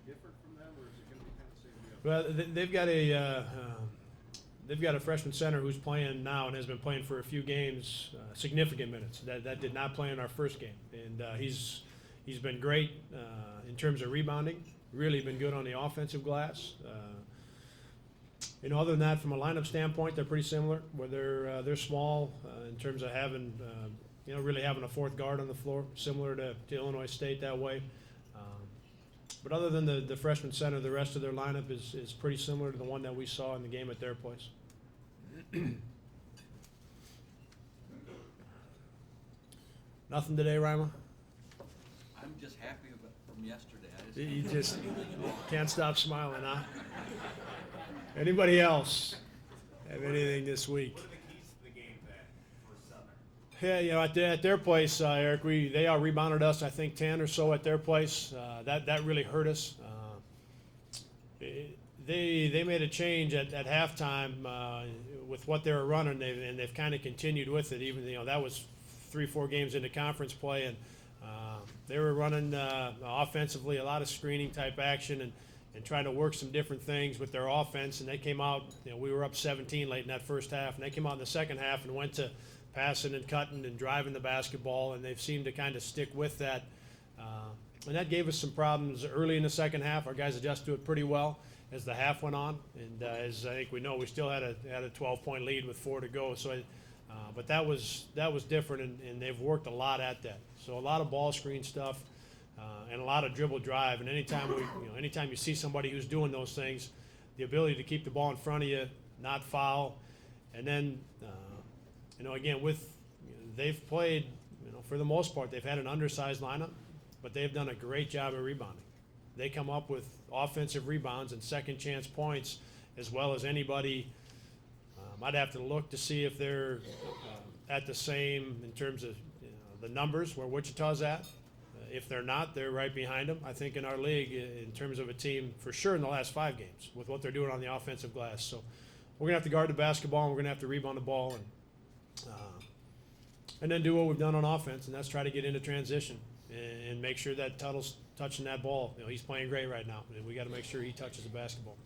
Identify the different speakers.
Speaker 1: different from them, or is it going to be kind of the same deal?
Speaker 2: Well, they've got a freshman center who's playing now and has been playing for a few games, significant minutes. That did not play in our first game, and he's been great in terms of rebounding. Really been good on the offensive glass. Other than that, from a lineup standpoint, they're pretty similar. Where they're small in terms of having really having a fourth guard on the floor, similar to Illinois State that way. But other than the freshman center, the rest of their lineup is pretty similar to the one that we saw in the game at their place. Nothing today, Rima?
Speaker 3: I'm just happy from yesterday.
Speaker 2: You just can't stop smiling, huh? Anybody else have anything this week?
Speaker 1: What are the keys to the game plan for Southern?
Speaker 2: Yeah, at their place, Eric, they out-rebounded us, I think, 10 or so at their place. That really hurt us. They made a change at halftime with what they were running, and they've kind of continued with it. Even that was 3-4 games into conference play, and they were running offensively a lot of screening type action and trying to work some different things with their offense. And they came out. We were up 17 late in that first half, and they came out in the second half and went to passing and cutting and driving the basketball, and they've seemed to kind of stick with that. And that gave us some problems early in the second half. Our guys adjusted to it pretty well as the half went on, and as I think we know, we still had a 12-point lead with 4 to go. So, but that was different, and they've worked a lot at that. So a lot of ball screen stuff and a lot of dribble drive. And anytime you see somebody who's doing those things, the ability to keep the ball in front of you, not foul, and then again they've played for the most part they've had an undersized lineup, but they've done a great job of rebounding. They come up with offensive rebounds and second chance points as well as anybody. I'd have to look to see if they're at the same in terms of the numbers where Wichita's at. If they're not, they're right behind them, I think, in our league in terms of a team for sure in the last 5 games with what they're doing on the offensive glass. So we're going to have to guard the basketball, and we're going to have to rebound the ball and then do what we've done on offense, and that's try to get into transition and make sure that Tuttle's touching that ball. He's playing great right now, and we got to make sure he touches the basketball.